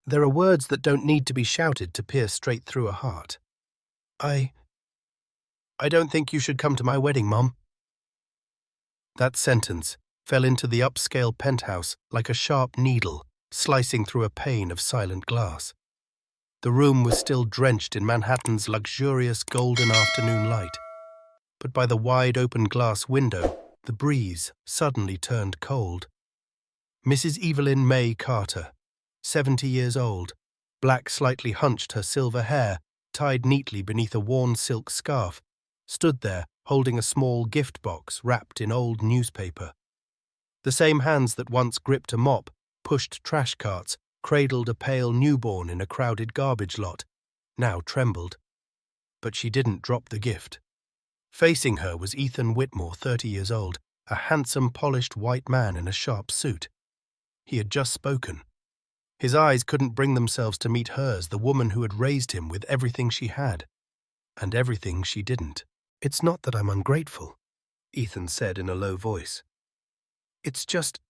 There are words that don't need to be shouted to pierce straight through a heart. I don't think you should come to my wedding, Mom. That sentence fell into the upscale penthouse like a sharp needle slicing through a pane of silent glass. The room was still drenched in Manhattan's luxurious golden afternoon light, but by the wide-open glass window, the breeze suddenly turned cold. Mrs. Evelyn May Carter, 70 years old, black slightly hunched, her silver hair tied neatly beneath a worn silk scarf, stood there holding a small gift box wrapped in old newspaper. The same hands that once gripped a mop, pushed trash carts, cradled a pale newborn in a crowded garbage lot, now trembled. But she didn't drop the gift. Facing her was Ethan Whitmore, 30 years old, a handsome, polished white man in a sharp suit. He had just spoken. His eyes couldn't bring themselves to meet hers, the woman who had raised him with everything she had, and everything she didn't. "It's not that I'm ungrateful," Ethan said in a low voice. "It's just,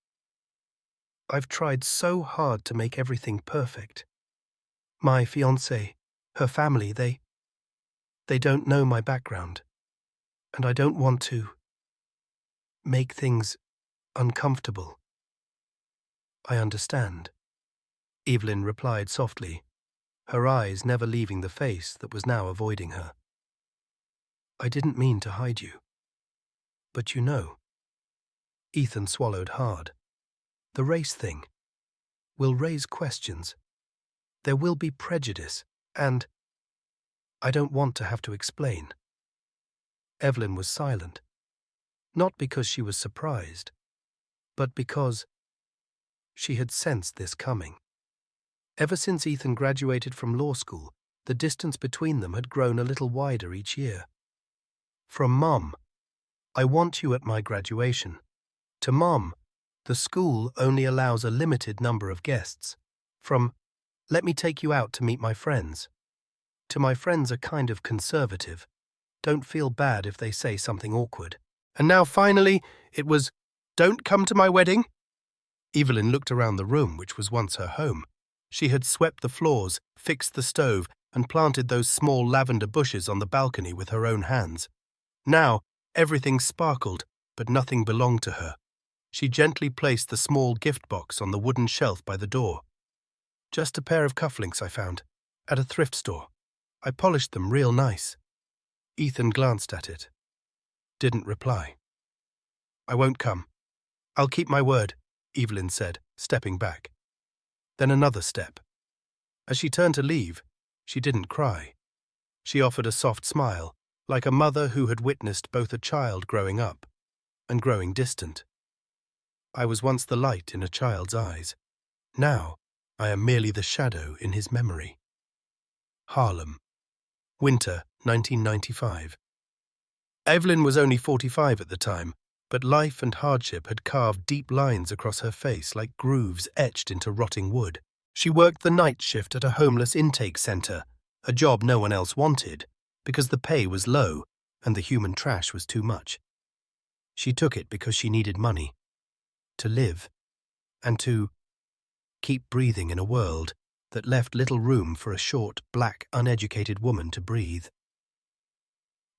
I've tried so hard to make everything perfect. My fiancée, her family, they don't know my background, and I don't want to make things uncomfortable." "I understand," Evelyn replied softly, her eyes never leaving the face that was now avoiding her. "I didn't mean to hide you. But you know." Ethan swallowed hard. "The race thing will raise questions. There will be prejudice, and I don't want to have to explain." Evelyn was silent, not because she was surprised, but because she had sensed this coming. Ever since Ethan graduated from law school, the distance between them had grown a little wider each year. From "Mom, I want you at my graduation," to "Mom, the school only allows a limited number of guests," from "Let me take you out to meet my friends," to "My friends are kind of conservative. Don't feel bad if they say something awkward." And now finally it was, "Don't come to my wedding." Evelyn looked around the room, which was once her home. She had swept the floors, fixed the stove, and planted those small lavender bushes on the balcony with her own hands. Now everything sparkled, but nothing belonged to her. She gently placed the small gift box on the wooden shelf by the door. "Just a pair of cufflinks I found at a thrift store. I polished them real nice." Ethan glanced at it. Didn't reply. "I won't come. I'll keep my word," Evelyn said, stepping back. Then another step. As she turned to leave, she didn't cry. She offered a soft smile, like a mother who had witnessed both a child growing up and growing distant. "I was once the light in a child's eyes. Now I am merely the shadow in his memory." Harlem. Winter 1995. Evelyn was only 45 at the time, but life and hardship had carved deep lines across her face like grooves etched into rotting wood. She worked the night shift at a homeless intake center, a job no one else wanted, because the pay was low and the human trash was too much. She took it because she needed money, to live, and to keep breathing in a world that left little room for a short, black, uneducated woman to breathe.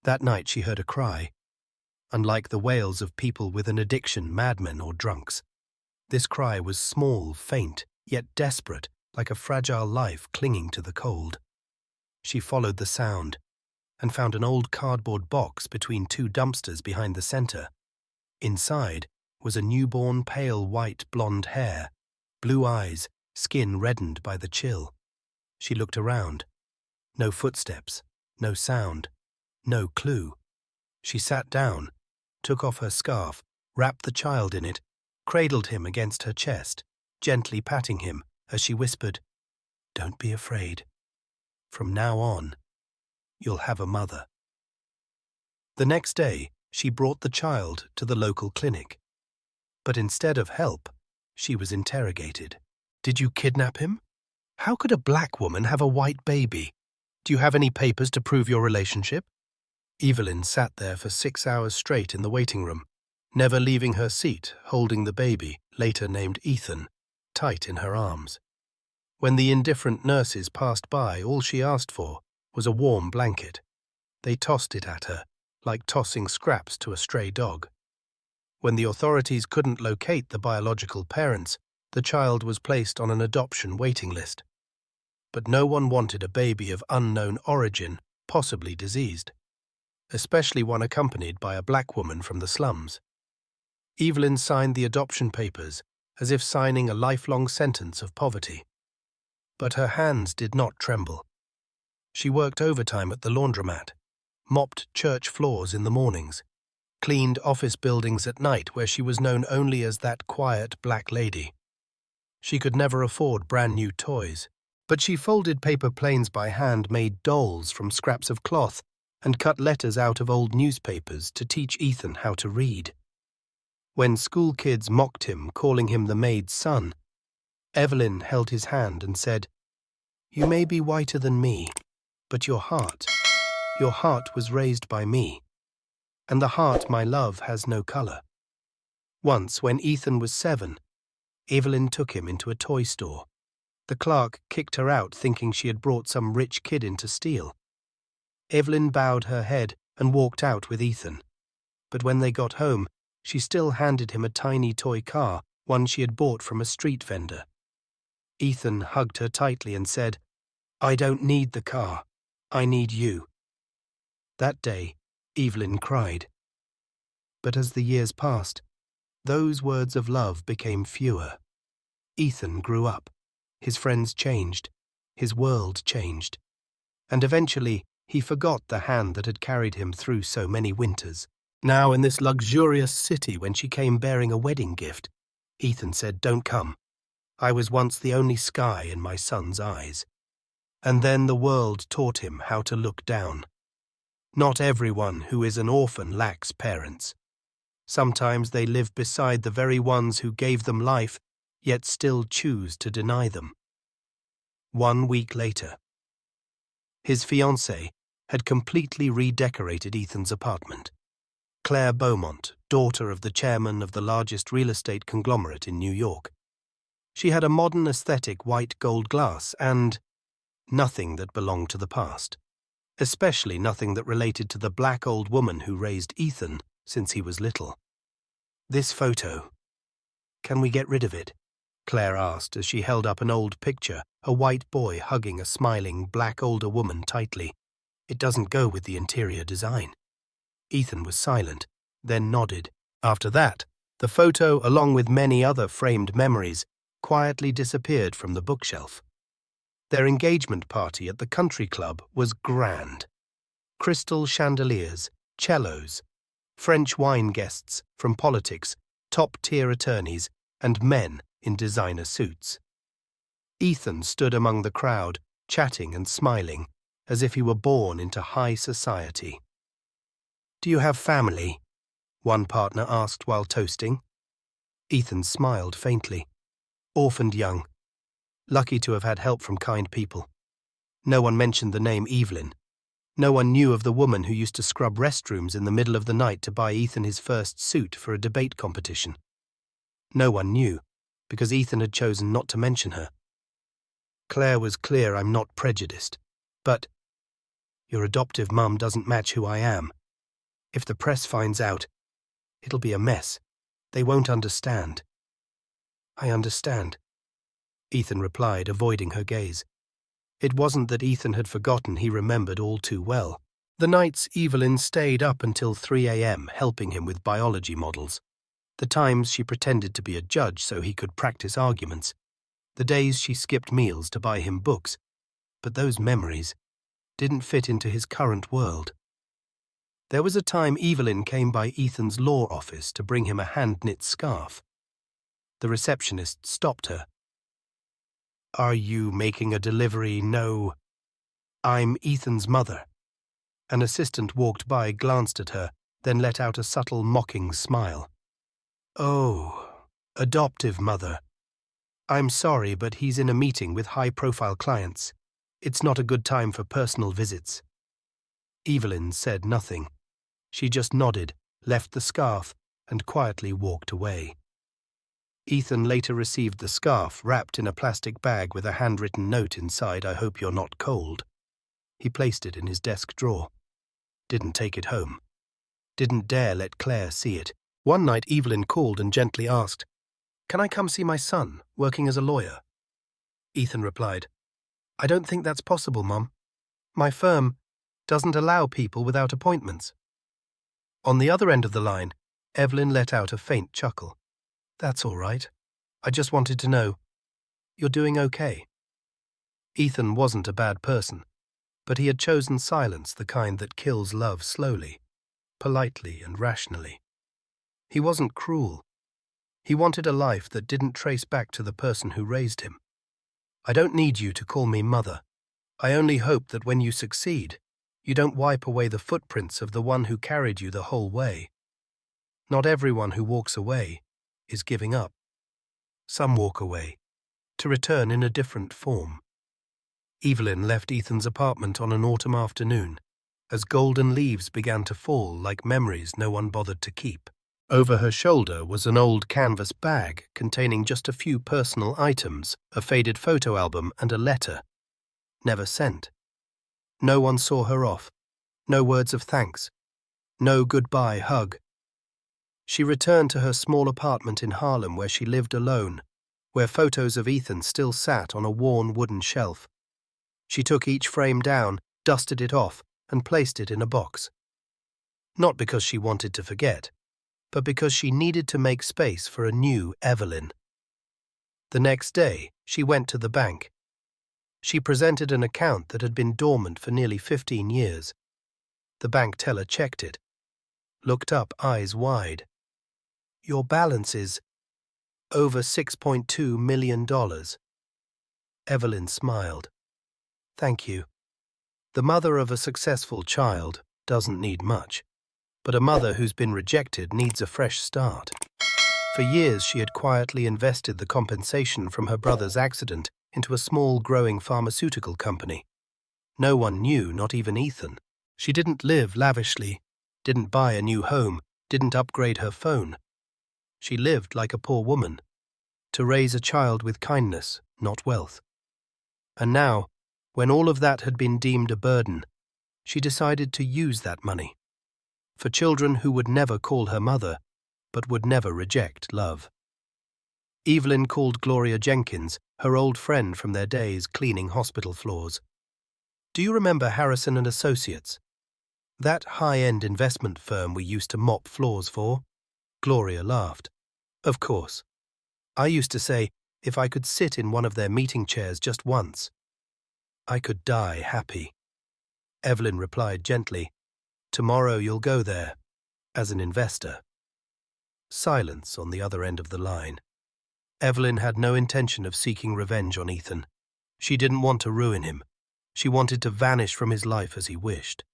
That night she heard a cry. Unlike the wails of people with an addiction, madmen or drunks, this cry was small, faint, yet desperate, like a fragile life clinging to the cold. She followed the sound and found an old cardboard box between two dumpsters behind the center. Inside was a newborn, pale white blonde hair, blue eyes, skin reddened by the chill. She looked around. No footsteps, no sound, no clue. She sat down, took off her scarf, wrapped the child in it, cradled him against her chest, gently patting him as she whispered, "Don't be afraid. From now on, you'll have a mother." The next day, she brought the child to the local clinic. But instead of help, she was interrogated. "Did you kidnap him? How could a black woman have a white baby? Do you have any papers to prove your relationship?" Evelyn sat there for 6 hours straight in the waiting room, never leaving her seat, holding the baby, later named Ethan, tight in her arms. When the indifferent nurses passed by, all she asked for was a warm blanket. They tossed it at her, like tossing scraps to a stray dog. When the authorities couldn't locate the biological parents, the child was placed on an adoption waiting list. But no one wanted a baby of unknown origin, possibly diseased, especially one accompanied by a black woman from the slums. Evelyn signed the adoption papers as if signing a lifelong sentence of poverty. But her hands did not tremble. She worked overtime at the laundromat, mopped church floors in the mornings, cleaned office buildings at night where she was known only as that quiet black lady. She could never afford brand new toys, but she folded paper planes by hand, made dolls from scraps of cloth, and cut letters out of old newspapers to teach Ethan how to read. When school kids mocked him, calling him the maid's son, Evelyn held his hand and said, "You may be whiter than me, but your heart was raised by me, and the heart, my love, has no color." Once, when Ethan was 7, Evelyn took him into a toy store. The clerk kicked her out, thinking she had brought some rich kid in to steal. Evelyn bowed her head and walked out with Ethan. But when they got home, she still handed him a tiny toy car, one she had bought from a street vendor. Ethan hugged her tightly and said, "I don't need the car. I need you." That day, Evelyn cried. But as the years passed, those words of love became fewer. Ethan grew up. His friends changed. His world changed. And eventually, he forgot the hand that had carried him through so many winters. Now, in this luxurious city, when she came bearing a wedding gift, Ethan said, "Don't come. I was once the only sky in my son's eyes." And then the world taught him how to look down. Not everyone who is an orphan lacks parents. Sometimes they live beside the very ones who gave them life, yet still choose to deny them. 1 week later, his fiancée had completely redecorated Ethan's apartment. Claire Beaumont, daughter of the chairman of the largest real estate conglomerate in New York. She had a modern aesthetic white gold glass and nothing that belonged to the past, especially nothing that related to the black old woman who raised Ethan since he was little. "This photo, can we get rid of it?" Claire asked as she held up an old picture, a white boy hugging a smiling black older woman tightly. "It doesn't go with the interior design." Ethan was silent, then nodded. After that, the photo, along with many other framed memories, quietly disappeared from the bookshelf. Their engagement party at the country club was grand. Crystal chandeliers, cellos, French wine guests from politics, top-tier attorneys, and men in designer suits. Ethan stood among the crowd, chatting and smiling, as if he were born into high society. "Do you have family?" one partner asked while toasting. Ethan smiled faintly. "Orphaned young. Lucky to have had help from kind people." No one mentioned the name Evelyn. No one knew of the woman who used to scrub restrooms in the middle of the night to buy Ethan his first suit for a debate competition. No one knew, because Ethan had chosen not to mention her. Claire was clear, "I'm not prejudiced, but your adoptive mum doesn't match who I am. If the press finds out, it'll be a mess. They won't understand." "I understand," Ethan replied, avoiding her gaze. It wasn't that Ethan had forgotten, he remembered all too well. The nights Evelyn stayed up until 3 a.m. helping him with biology models. The times she pretended to be a judge so he could practice arguments. The days she skipped meals to buy him books. But those memories didn't fit into his current world. There was a time Evelyn came by Ethan's law office to bring him a hand-knit scarf. The receptionist stopped her. "Are you making a delivery?" "No. I'm Ethan's mother." An assistant walked by, glanced at her, then let out a subtle, mocking smile. "Oh, adoptive mother. I'm sorry, but he's in a meeting with high-profile clients. It's not a good time for personal visits." Evelyn said nothing. She just nodded, left the scarf, and quietly walked away. Ethan later received the scarf wrapped in a plastic bag with a handwritten note inside, "I hope you're not cold." He placed it in his desk drawer. Didn't take it home. Didn't dare let Claire see it. One night Evelyn called and gently asked, "Can I come see my son, working as a lawyer?" Ethan replied, "I don't think that's possible, Mum. My firm doesn't allow people without appointments." On the other end of the line, Evelyn let out a faint chuckle. "That's all right. I just wanted to know. You're doing okay." Ethan wasn't a bad person, but he had chosen silence, the kind that kills love slowly, politely and rationally. He wasn't cruel. He wanted a life that didn't trace back to the person who raised him. "I don't need you to call me mother. I only hope that when you succeed, you don't wipe away the footprints of the one who carried you the whole way. Not everyone who walks away is giving up. Some walk away, to return in a different form." Evelyn left Ethan's apartment on an autumn afternoon, as golden leaves began to fall like memories no one bothered to keep. Over her shoulder was an old canvas bag containing just a few personal items, a faded photo album and a letter. Never sent. No one saw her off. No words of thanks. No goodbye hug. She returned to her small apartment in Harlem where she lived alone, where photos of Ethan still sat on a worn wooden shelf. She took each frame down, dusted it off, and placed it in a box. Not because she wanted to forget, but because she needed to make space for a new Evelyn. The next day, she went to the bank. She presented an account that had been dormant for nearly 15 years. The bank teller checked it, looked up, eyes wide. "Your balance is over $6.2 million. Evelyn smiled. "Thank you." The mother of a successful child doesn't need much, but a mother who's been rejected needs a fresh start. For years she had quietly invested the compensation from her brother's accident into a small, growing pharmaceutical company. No one knew, not even Ethan. She didn't live lavishly, didn't buy a new home, didn't upgrade her phone. She lived like a poor woman, to raise a child with kindness, not wealth. And now, when all of that had been deemed a burden, she decided to use that money for children who would never call her mother, but would never reject love. Evelyn called Gloria Jenkins, her old friend from their days cleaning hospital floors. "Do you remember Harrison and Associates? That high-end investment firm we used to mop floors for?" Gloria laughed. "Of course. I used to say, if I could sit in one of their meeting chairs just once, I could die happy." Evelyn replied gently, "Tomorrow you'll go there, as an investor." Silence on the other end of the line. Evelyn had no intention of seeking revenge on Ethan. She didn't want to ruin him. She wanted to vanish from his life as he wished.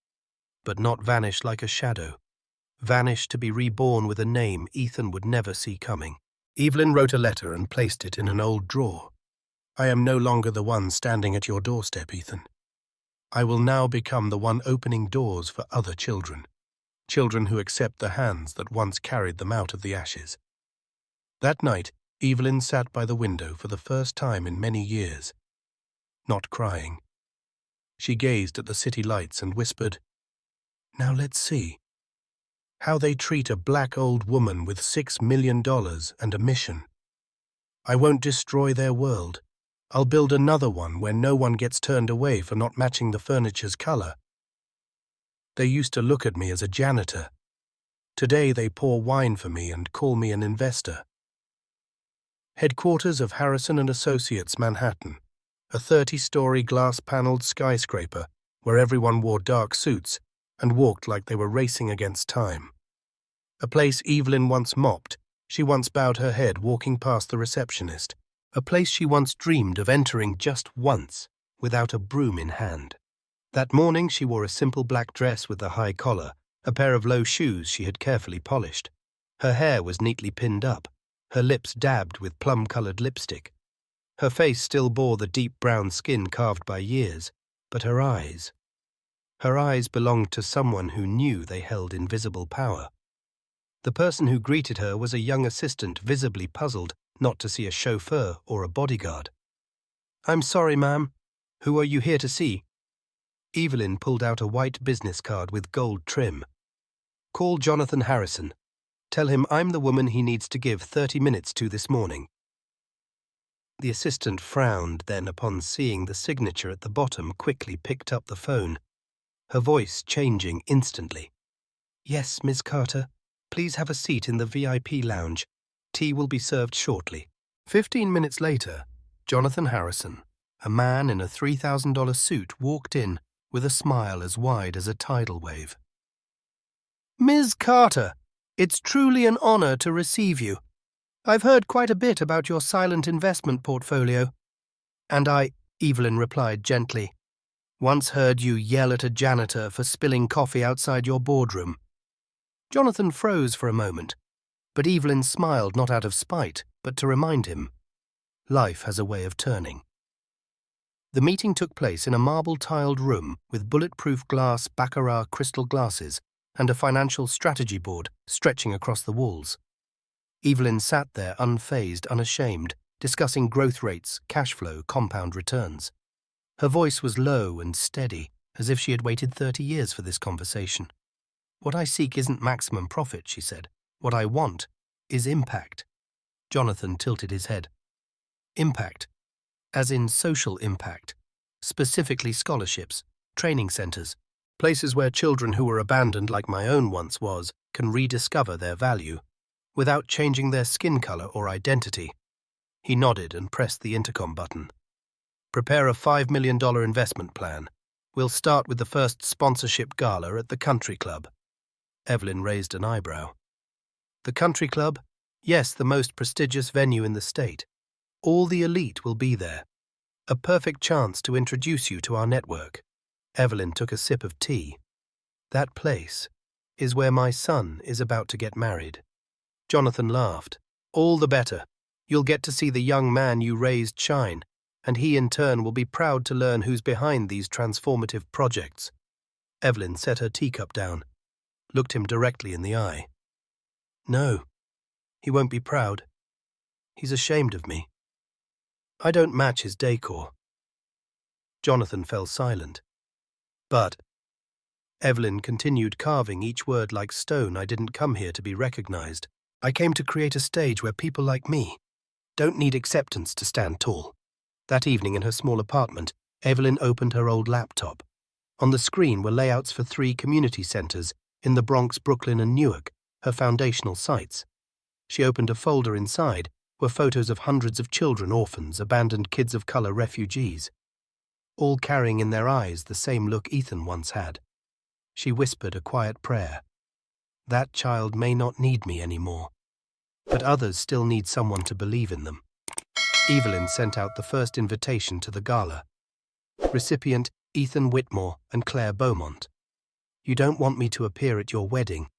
But not vanish like a shadow. Vanish to be reborn with a name Ethan would never see coming. Evelyn wrote a letter and placed it in an old drawer. "I am no longer the one standing at your doorstep, Ethan. I will now become the one opening doors for other children. Children who accept the hands that once carried them out of the ashes." That night, Evelyn sat by the window for the first time in many years, not crying. She gazed at the city lights and whispered, "Now let's see how they treat a black old woman with $6 million and a mission. I won't destroy their world. I'll build another one where no one gets turned away for not matching the furniture's color. They used to look at me as a janitor. Today they pour wine for me and call me an investor." Headquarters of Harrison and Associates, Manhattan, a 30-story glass-paneled skyscraper where everyone wore dark suits and walked like they were racing against time. A place Evelyn once mopped. She once bowed her head walking past the receptionist. A place she once dreamed of entering just once, without a broom in hand. That morning she wore a simple black dress with a high collar, a pair of low shoes she had carefully polished. Her hair was neatly pinned up, her lips dabbed with plum-colored lipstick. Her face still bore the deep brown skin carved by years, but her eyes belonged to someone who knew they held invisible power. The person who greeted her was a young assistant, visibly puzzled, not to see a chauffeur or a bodyguard. "I'm sorry, ma'am. Who are you here to see?" Evelyn pulled out a white business card with gold trim. "Call Jonathan Harrison. Tell him I'm the woman he needs to give 30 minutes to this morning." The assistant frowned, then, upon seeing the signature at the bottom, quickly picked up the phone, her voice changing instantly. "Yes, Miss Carter. Please have a seat in the VIP lounge. Tea will be served shortly." 15 minutes later, Jonathan Harrison, a man in a $3,000 suit, walked in with a smile as wide as a tidal wave. "Ms. Carter, it's truly an honor to receive you. I've heard quite a bit about your silent investment portfolio." "And I," Evelyn replied gently, "once heard you yell at a janitor for spilling coffee outside your boardroom." Jonathan froze for a moment, but Evelyn smiled not out of spite, but to remind him. Life has a way of turning. The meeting took place in a marble-tiled room with bulletproof glass baccarat crystal glasses and a financial strategy board stretching across the walls. Evelyn sat there unfazed, unashamed, discussing growth rates, cash flow, compound returns. Her voice was low and steady, as if she had waited 30 years for this conversation. "What I seek isn't maximum profit," she said. "What I want is impact." Jonathan tilted his head. "Impact, as in social impact, specifically scholarships, training centers, places where children who were abandoned like my own once was can rediscover their value, without changing their skin color or identity." He nodded and pressed the intercom button. "Prepare a $5 million investment plan. We'll start with the first sponsorship gala at the country club." Evelyn raised an eyebrow. "The country club? Yes, the most prestigious venue in the state. All the elite will be there. A perfect chance to introduce you to our network." Evelyn took a sip of tea. "That place is where my son is about to get married." Jonathan laughed. "All the better. You'll get to see the young man you raised shine, and he in turn will be proud to learn who's behind these transformative projects." Evelyn set her teacup down, looked him directly in the eye. "No, he won't be proud. He's ashamed of me. I don't match his decor." Jonathan fell silent. "But," Evelyn continued, carving each word like stone, "I didn't come here to be recognized. I came to create a stage where people like me don't need acceptance to stand tall." That evening in her small apartment, Evelyn opened her old laptop. On the screen were layouts for 3 community centers in the Bronx, Brooklyn, and Newark, her foundational sites. She opened a folder. Inside were photos of hundreds of children, orphans, abandoned kids of color, refugees, all carrying in their eyes the same look Ethan once had. She whispered a quiet prayer. "That child may not need me anymore, but others still need someone to believe in them." Evelyn sent out the first invitation to the gala. Recipient Ethan Whitmore and Claire Beaumont. "You don't want me to appear at your wedding,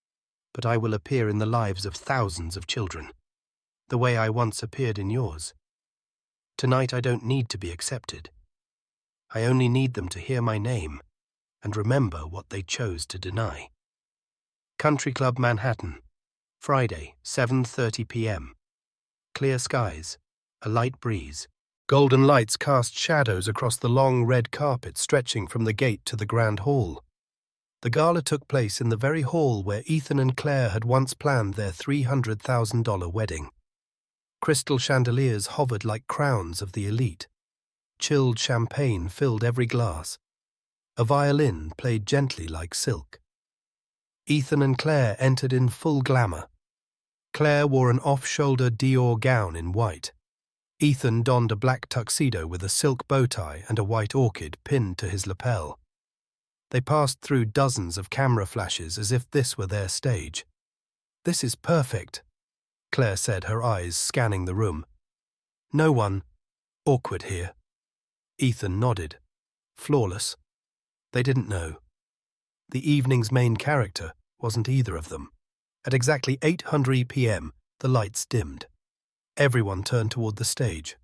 but I will appear in the lives of thousands of children, the way I once appeared in yours. Tonight I don't need to be accepted. I only need them to hear my name and remember what they chose to deny." Country Club, Manhattan, Friday, 7:30 p.m. Clear skies, a light breeze. Golden lights cast shadows across the long red carpet stretching from the gate to the grand hall. The gala took place in the very hall where Ethan and Claire had once planned their $300,000 wedding. Crystal chandeliers hovered like crowns of the elite. Chilled champagne filled every glass. A violin played gently like silk. Ethan and Claire entered in full glamour. Claire wore an off-shoulder Dior gown in white. Ethan donned a black tuxedo with a silk bow tie and a white orchid pinned to his lapel. They passed through dozens of camera flashes as if this were their stage. "This is perfect," Claire said, her eyes scanning the room. "No one awkward here." Ethan nodded. Flawless. They didn't know. The evening's main character wasn't either of them. At exactly 8:00 p.m., the lights dimmed. Everyone turned toward the stage.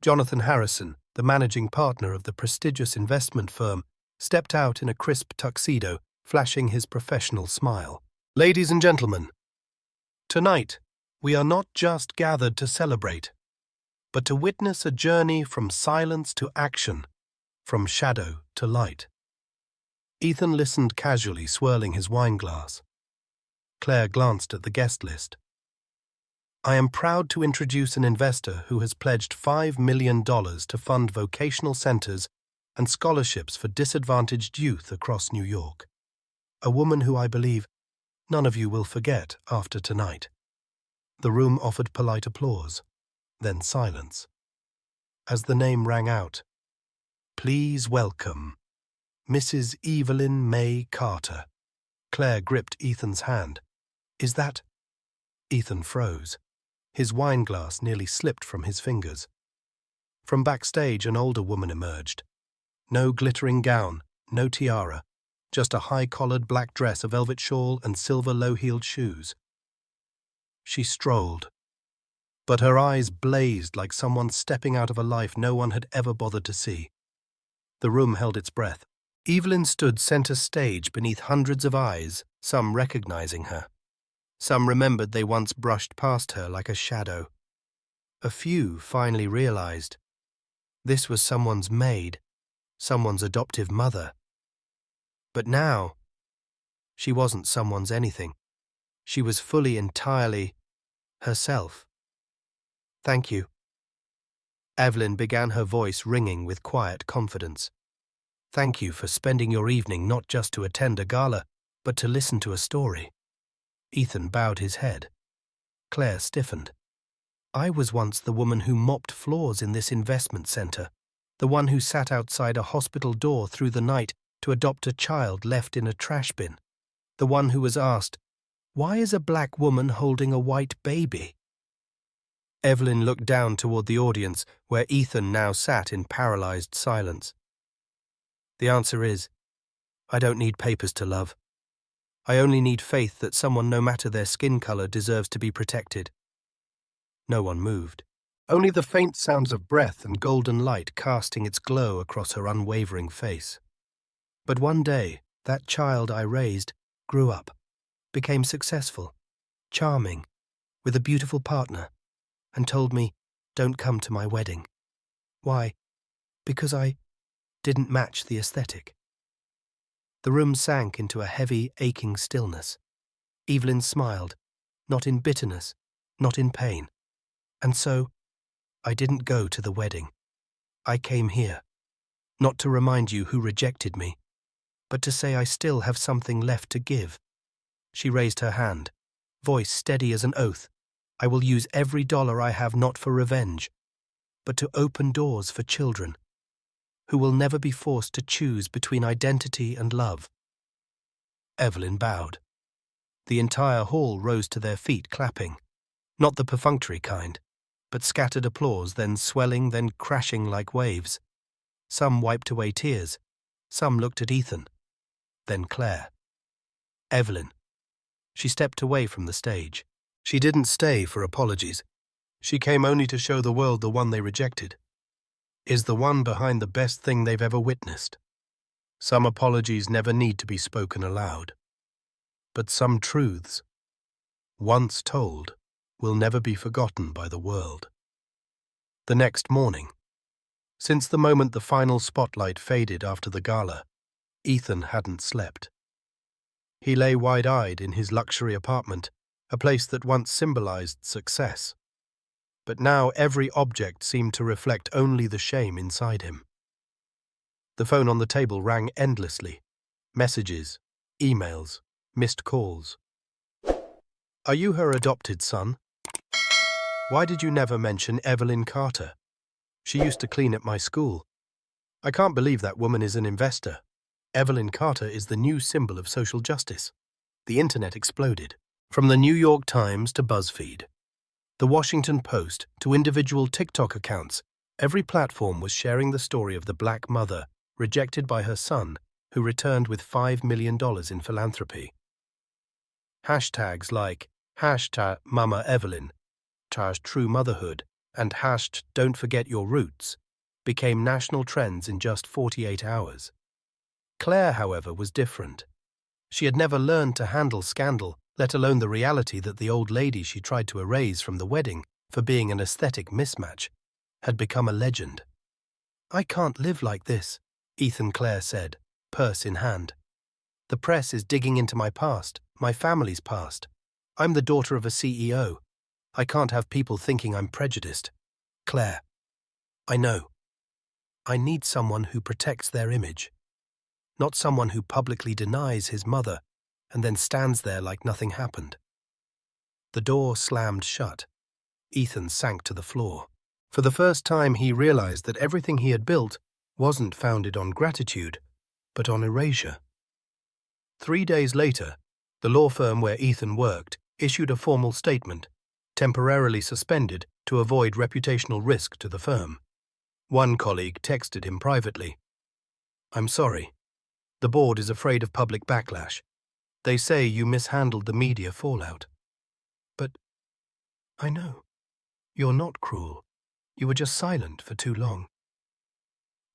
Jonathan Harrison, the managing partner of the prestigious investment firm, stepped out in a crisp tuxedo, flashing his professional smile. "Ladies and gentlemen, tonight we are not just gathered to celebrate. but to witness a journey from silence to action, from shadow to light. Ethan listened casually, swirling his wine glass. Claire glanced at the guest list. I am proud to introduce an investor who has pledged $5 million to fund vocational centers and scholarships for disadvantaged youth across New York. A woman who I believe none of you will forget after tonight. The room offered polite applause, then silence. As the name rang out, please welcome Mrs. Evelyn May Carter. Claire gripped Ethan's hand. Is that? Ethan froze. His wine glass nearly slipped from his fingers. From backstage, an older woman emerged. No glittering gown, no tiara, just a high-collared black dress, a velvet shawl, and silver low-heeled shoes. She strolled, but her eyes blazed like someone stepping out of a life no one had ever bothered to see. The room held its breath. Evelyn stood center stage beneath hundreds of eyes, some recognizing her. Some remembered they once brushed past her like a shadow. A few finally realized this was someone's maid, someone's adoptive mother. But now, she wasn't someone's anything. She was fully, entirely herself. Thank you. Evelyn began, her voice ringing with quiet confidence. Thank you for spending your evening not just to attend a gala, but to listen to a story. Ethan bowed his head. Claire stiffened. I was once the woman who mopped floors in this investment center, the one who sat outside a hospital door through the night to adopt a child left in a trash bin, the one who was asked, why is a black woman holding a white baby? Evelyn looked down toward the audience, where Ethan now sat in paralyzed silence. The answer is, I don't need papers to love. I only need faith that someone, no matter their skin color, deserves to be protected. No one moved. Only the faint sounds of breath and golden light casting its glow across her unwavering face. But one day, that child I raised grew up, became successful, charming, with a beautiful partner, and told me, don't come to my wedding. Why? Because I didn't match the aesthetic. The room sank into a heavy, aching stillness. Evelyn smiled, not in bitterness, not in pain. And so, I didn't go to the wedding. I came here, not to remind you who rejected me, but to say I still have something left to give. She raised her hand, voice steady as an oath. I will use every dollar I have not for revenge, but to open doors for children who will never be forced to choose between identity and love. Evelyn bowed. The entire hall rose to their feet, clapping, not the perfunctory kind, but scattered applause, then swelling, then crashing like waves. Some wiped away tears, some looked at Ethan, then Claire. Evelyn. She stepped away from the stage. She didn't stay for apologies. She came only to show the world the one they rejected is the one behind the best thing they've ever witnessed. Some apologies never need to be spoken aloud. But some truths, once told, will never be forgotten by the world. The next morning, since the moment the final spotlight faded after the gala, Ethan hadn't slept. He lay wide-eyed in his luxury apartment, a place that once symbolized success. But now every object seemed to reflect only the shame inside him. The phone on the table rang endlessly. Messages, emails, missed calls. Are you her adopted son? Why did you never mention Evelyn Carter? She used to clean at my school. I can't believe that woman is an investor. Evelyn Carter is the new symbol of social justice. The internet exploded. From the New York Times to BuzzFeed, the Washington Post to individual TikTok accounts, every platform was sharing the story of the black mother rejected by her son, who returned with $5 million in philanthropy. Hashtags like #MamaEvelyn, #TrueMotherhood, and #Don't Forget Your Roots became national trends in just 48 hours. Claire, however, was different. She had never learned to handle scandal, let alone the reality that the old lady she tried to erase from the wedding for being an aesthetic mismatch had become a legend. "I can't live like this," Ethan Clare said, purse in hand. "The press is digging into my past, my family's past. I'm the daughter of a CEO. I can't have people thinking I'm prejudiced." "Claire, I know. I need someone who protects their image, not someone who publicly denies his mother and then stands there like nothing happened." The door slammed shut. Ethan sank to the floor. For the first time, he realized that everything he had built wasn't founded on gratitude, but on erasure. 3 days later, the law firm where Ethan worked issued a formal statement, temporarily suspended to avoid reputational risk to the firm. One colleague texted him privately, "I'm sorry. The board is afraid of public backlash. They say you mishandled the media fallout." "But I know. You're not cruel. You were just silent for too long."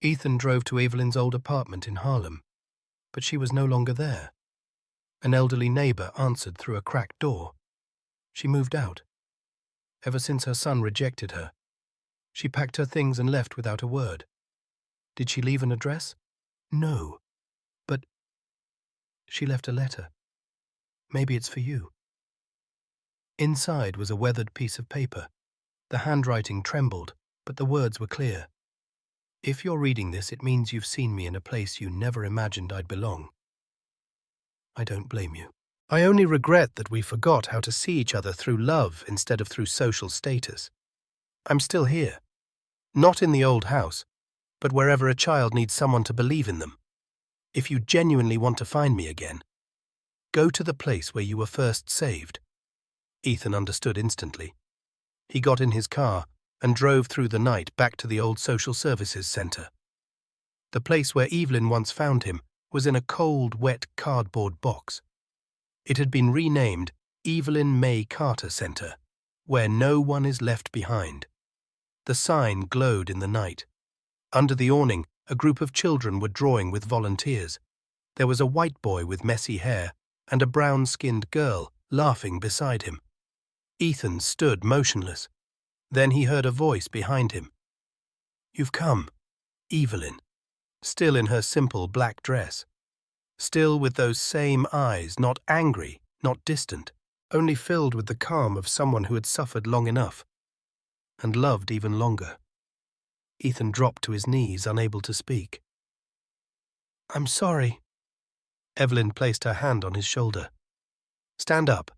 Ethan drove to Evelyn's old apartment in Harlem, but she was no longer there. An elderly neighbor answered through a cracked door. She moved out. Ever since her son rejected her, she packed her things and left without a word. Did she leave an address? No. But she left a letter. Maybe it's for you. Inside was a weathered piece of paper. The handwriting trembled, but the words were clear. "If you're reading this, it means you've seen me in a place you never imagined I'd belong. I don't blame you. I only regret that we forgot how to see each other through love instead of through social status. I'm still here. Not in the old house, but wherever a child needs someone to believe in them. If you genuinely want to find me again, go to the place where you were first saved." Ethan understood instantly. He got in his car and drove through the night back to the old social services center. The place where Evelyn once found him was in a cold, wet cardboard box. It had been renamed Evelyn May Carter Center, where no one is left behind. The sign glowed in the night. Under the awning, a group of children were drawing with volunteers. There was a white boy with messy hair and a brown-skinned girl laughing beside him. Ethan stood motionless. Then he heard a voice behind him. "You've come, Evelyn," still in her simple black dress. Still with those same eyes, not angry, not distant, only filled with the calm of someone who had suffered long enough and loved even longer. Ethan dropped to his knees, unable to speak. "I'm sorry." Evelyn placed her hand on his shoulder. "Stand up.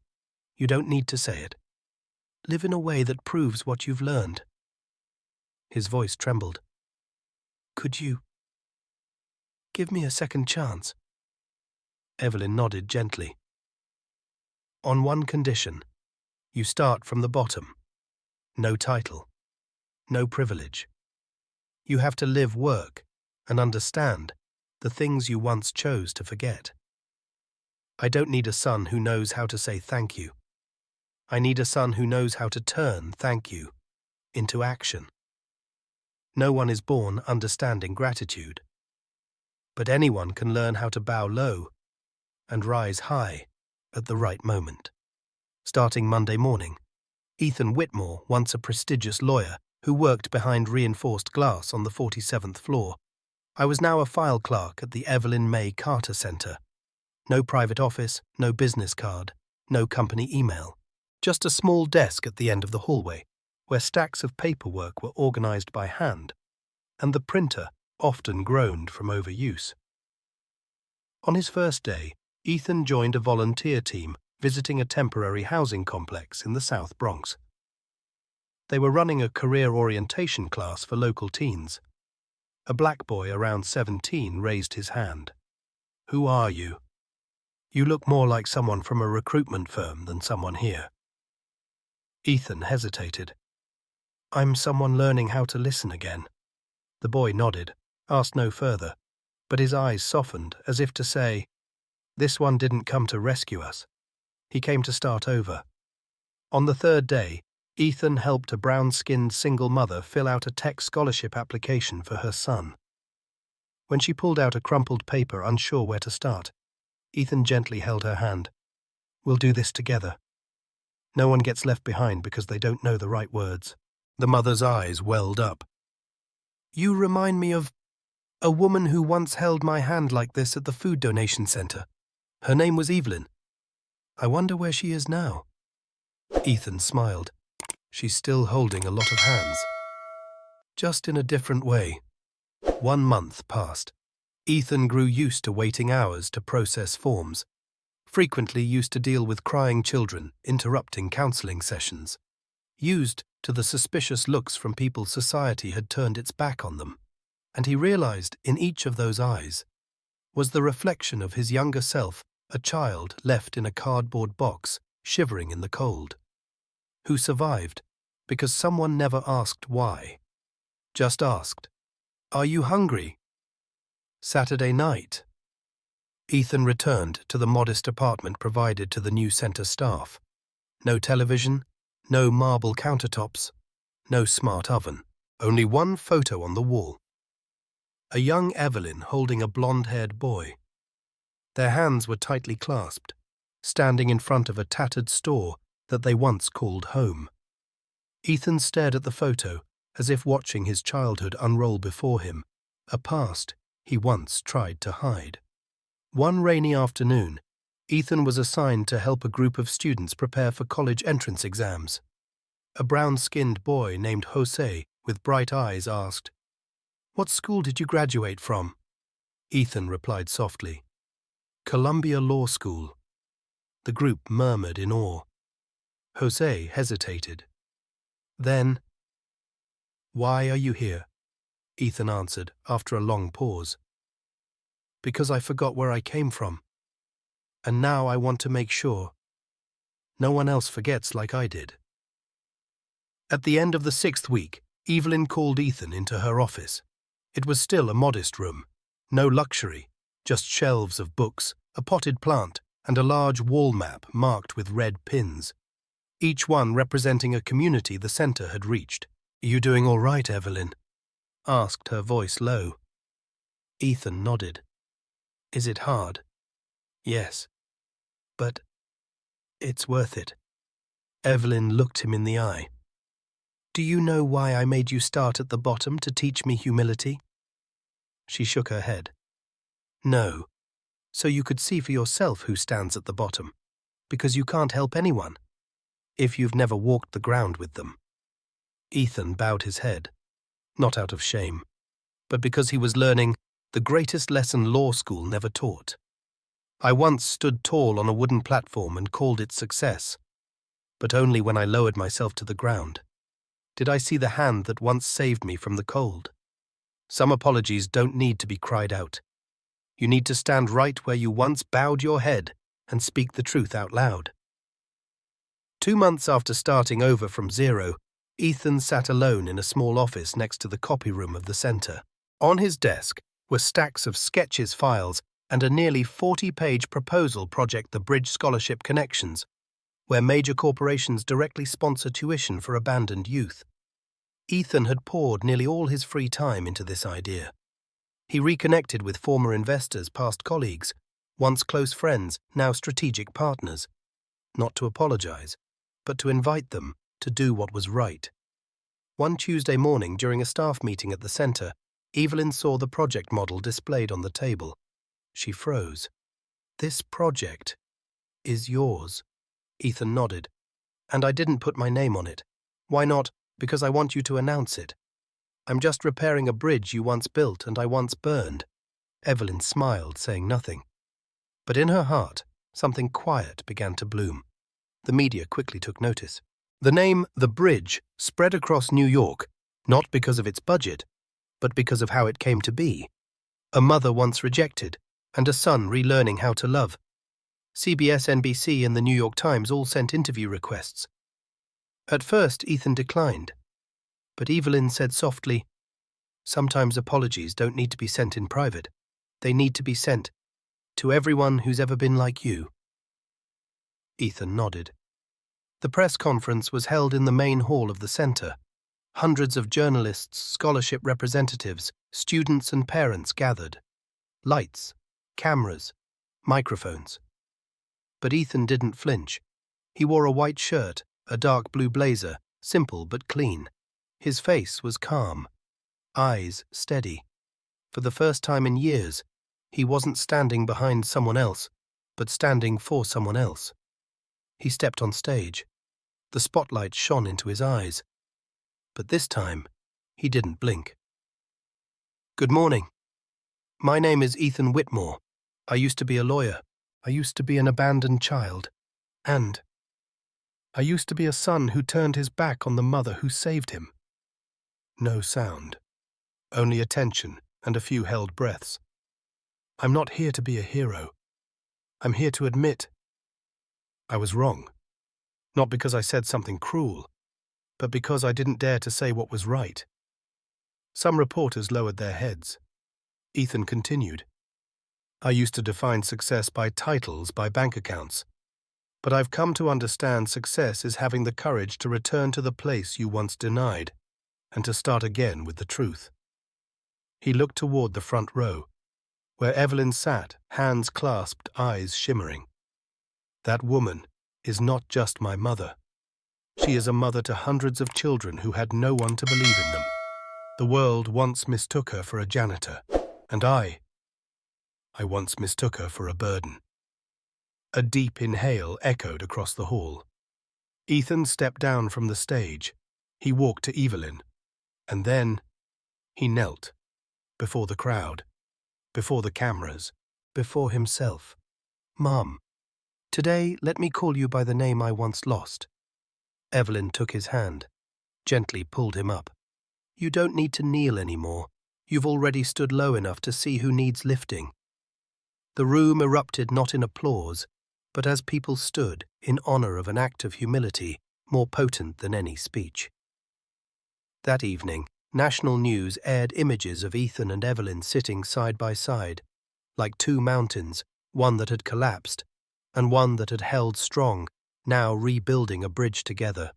You don't need to say it. Live in a way that proves what you've learned." His voice trembled. "Could you give me a second chance?" Evelyn nodded gently. "On one condition. You start from the bottom. No title. No privilege. You have to live, work, and understand the things you once chose to forget. I don't need a son who knows how to say thank you. I need a son who knows how to turn thank you into action. No one is born understanding gratitude, but anyone can learn how to bow low and rise high at the right moment." Starting Monday morning, Ethan Whitmore, once a prestigious lawyer who worked behind reinforced glass on the 47th floor, I was now a file clerk at the Evelyn May Carter Center. No private office, no business card, no company email. Just a small desk at the end of the hallway, where stacks of paperwork were organized by hand, and the printer often groaned from overuse. On his first day, Ethan joined a volunteer team visiting a temporary housing complex in the South Bronx. They were running a career orientation class for local teens. A black boy around 17 raised his hand. "Who are you? You look more like someone from a recruitment firm than someone here." Ethan hesitated. "I'm someone learning how to listen again." The boy nodded, asked no further, but his eyes softened as if to say, "This one didn't come to rescue us. He came to start over." On the third day, Ethan helped a brown-skinned single mother fill out a tech scholarship application for her son. When she pulled out a crumpled paper, unsure where to start, Ethan gently held her hand. "We'll do this together. No one gets left behind because they don't know the right words." The mother's eyes welled up. You remind me of a woman who once held my hand like this at the food donation center. Her name was Evelyn. I wonder where she is now. Ethan smiled. She's still holding a lot of hands. Just in a different way. 1 month passed. Ethan grew used to waiting hours to process forms, frequently used to deal with crying children, interrupting counseling sessions, used to the suspicious looks from people society had turned its back on them, and he realized in each of those eyes was the reflection of his younger self, a child left in a cardboard box, shivering in the cold, who survived because someone never asked why, just asked, "Are you hungry?" Saturday night. Ethan returned to the modest apartment provided to the new center staff. No television, no marble countertops, no smart oven, only one photo on the wall. A young Evelyn holding a blonde-haired boy. Their hands were tightly clasped, standing in front of a tattered store that they once called home. Ethan stared at the photo as if watching his childhood unroll before him, a past he once tried to hide. One rainy afternoon, Ethan was assigned to help a group of students prepare for college entrance exams. A brown-skinned boy named Jose, with bright eyes, asked, "What school did you graduate from?" Ethan replied softly, "Columbia Law School." The group murmured in awe. Jose hesitated. Then, "Why are you here?" Ethan answered after a long pause. "Because I forgot where I came from. And now I want to make sure no one else forgets like I did." At the end of the 6th week, Evelyn called Ethan into her office. It was still a modest room, no luxury, just shelves of books, a potted plant, and a large wall map marked with red pins, each one representing a community the center had reached. "You doing all right, Evelyn?" asked her voice low. Ethan nodded. "Is it hard?" "Yes. But it's worth it." Evelyn looked him in the eye. "Do you know why I made you start at the bottom to teach me humility?" She shook her head. "No. So you could see for yourself who stands at the bottom, because you can't help anyone, if you've never walked the ground with them." Ethan bowed his head, not out of shame, but because he was learning the greatest lesson law school never taught. "I once stood tall on a wooden platform and called it success, but only when I lowered myself to the ground did I see the hand that once saved me from the cold. Some apologies don't need to be cried out. You need to stand right where you once bowed your head and speak the truth out loud." 2 months after starting over from zero, Ethan sat alone in a small office next to the copy room of the center. On his desk were stacks of sketches, files, and a nearly 40-page proposal project, the Bridge Scholarship Connections, where major corporations directly sponsor tuition for abandoned youth. Ethan had poured nearly all his free time into this idea. He reconnected with former investors, past colleagues, once close friends, now strategic partners, not to apologize, but to invite them to do what was right. One Tuesday morning, during a staff meeting at the center, Evelyn saw the project model displayed on the table. She froze. "This project is yours." Ethan nodded. "And I didn't put my name on it. Why not? Because I want you to announce it. I'm just repairing a bridge you once built and I once burned." Evelyn smiled, saying nothing. But in her heart, something quiet began to bloom. The media quickly took notice. The name The Bridge spread across New York, not because of its budget, but because of how it came to be. A mother once rejected, and a son relearning how to love. CBS, NBC, and the New York Times all sent interview requests. At first, Ethan declined, but Evelyn said softly, "Sometimes apologies don't need to be sent in private. They need to be sent to everyone who's ever been like you." Ethan nodded. The press conference was held in the main hall of the center. Hundreds of journalists, scholarship representatives, students and parents gathered. Lights, cameras, microphones. But Ethan didn't flinch. He wore a white shirt, a dark blue blazer, simple but clean. His face was calm, eyes steady. For the first time in years, he wasn't standing behind someone else, but standing for someone else. He stepped on stage. The spotlight shone into his eyes. But this time, he didn't blink. "Good morning. My name is Ethan Whitmore. I used to be a lawyer. I used to be an abandoned child. And I used to be a son who turned his back on the mother who saved him." No sound. Only attention and a few held breaths. "I'm not here to be a hero. I'm here to admit I was wrong. Not because I said something cruel, but because I didn't dare to say what was right." Some reporters lowered their heads. Ethan continued. "I used to define success by titles, by bank accounts. But I've come to understand success is having the courage to return to the place you once denied, and to start again with the truth." He looked toward the front row, where Evelyn sat, hands clasped, eyes shimmering. "That woman is not just my mother. She is a mother to hundreds of children who had no one to believe in them. The world once mistook her for a janitor, and I once mistook her for a burden." A deep inhale echoed across the hall. Ethan stepped down from the stage. He walked to Evelyn, and then he knelt, before the crowd, before the cameras, before himself. "Mom, today let me call you by the name I once lost." Evelyn took his hand, gently pulled him up. "You don't need to kneel anymore. You've already stood low enough to see who needs lifting." The room erupted not in applause, but as people stood in honor of an act of humility more potent than any speech. That evening, national news aired images of Ethan and Evelyn sitting side by side, like two mountains, one that had collapsed, and one that had held strong, now rebuilding a bridge together.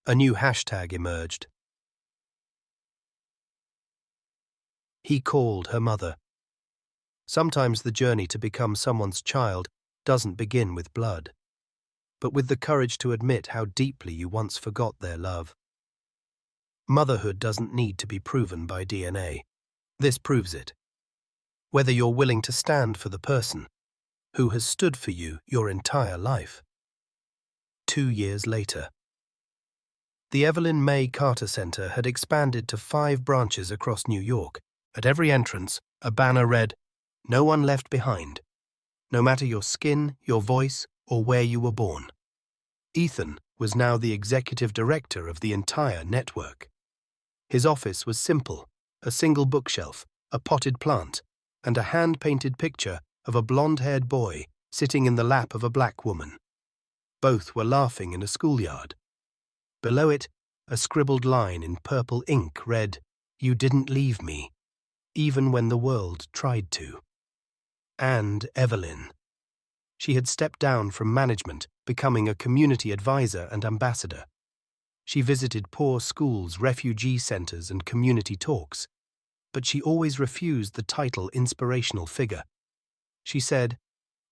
A new hashtag emerged. He called her mother. Sometimes the journey to become someone's child doesn't begin with blood, but with the courage to admit how deeply you once forgot their love. Motherhood doesn't need to be proven by DNA. This proves it. Whether you're willing to stand for the person who has stood for you your entire life. 2 years later. The Evelyn May Carter Center had expanded to 5 branches across New York. At every entrance, a banner read, "No one left behind," no matter your skin, your voice, or where you were born. Ethan was now the executive director of the entire network. His office was simple, a single bookshelf, a potted plant, and a hand-painted picture of a blonde-haired boy sitting in the lap of a black woman. Both were laughing in a schoolyard. Below it, a scribbled line in purple ink read, "You didn't leave me, even when the world tried to." And Evelyn. She had stepped down from management, becoming a community advisor and ambassador. She visited poor schools, refugee centers, and community talks, but she always refused the title inspirational figure. She said,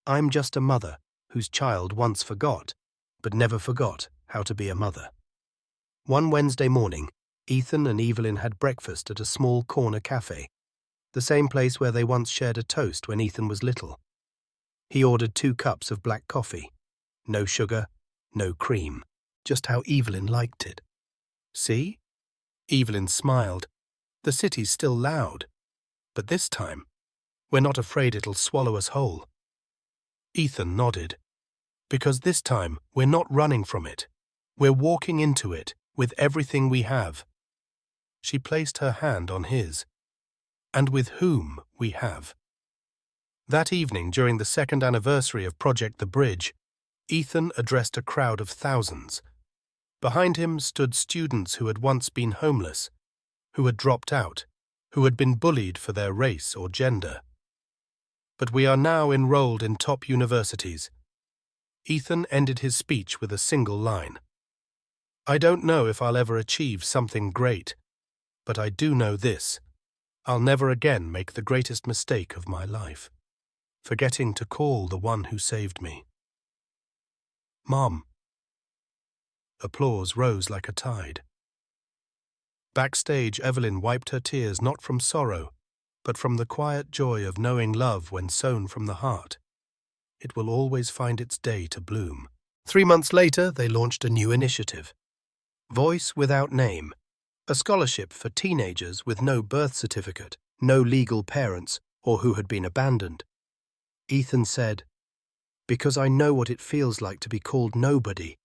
"I'm just a mother whose child once forgot, but never forgot how to be a mother." One Wednesday morning, Ethan and Evelyn had breakfast at a small corner cafe, the same place where they once shared a toast when Ethan was little. He ordered 2 cups of black coffee. No sugar, no cream, just how Evelyn liked it. "See?" Evelyn smiled. "The city's still loud, but this time, we're not afraid it'll swallow us whole." Ethan nodded. "Because this time, we're not running from it. We're walking into it with everything we have." She placed her hand on his. "And with whom we have." That evening, during the 2nd anniversary of Project The Bridge, Ethan addressed a crowd of thousands. Behind him stood students who had once been homeless, who had dropped out, who had been bullied for their race or gender. But we are now enrolled in top universities. Ethan ended his speech with a single line. "I don't know if I'll ever achieve something great, but I do know this. I'll never again make the greatest mistake of my life, forgetting to call the one who saved me." "Mom." Applause rose like a tide. Backstage, Evelyn wiped her tears not from sorrow, but from the quiet joy of knowing love when sown from the heart. It will always find its day to bloom. 3 months later, they launched a new initiative. Voice Without Name, a scholarship for teenagers with no birth certificate, no legal parents, or who had been abandoned. Ethan said, "Because I know what it feels like to be called nobody,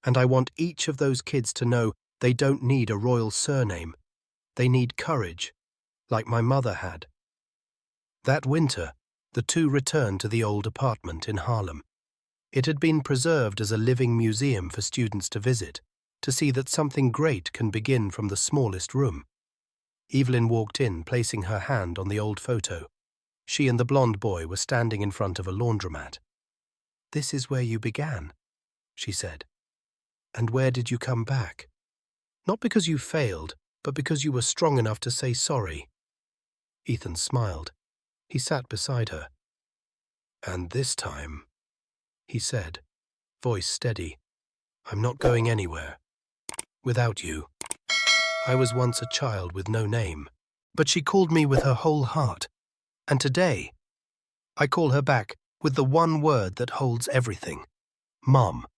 and I want each of those kids to know they don't need a royal surname. They need courage, like my mother had." That winter, the two returned to the old apartment in Harlem. It had been preserved as a living museum for students to visit, to see that something great can begin from the smallest room. Evelyn walked in, placing her hand on the old photo. She and the blonde boy were standing in front of a laundromat. "This is where you began," she said. "And where did you come back? Not because you failed, but because you were strong enough to say sorry." Ethan smiled. He sat beside her. "And this time," he said, voice steady, "I'm not going anywhere. Without you. I was once a child with no name, but she called me with her whole heart. And today, I call her back with the one word that holds everything: Mom."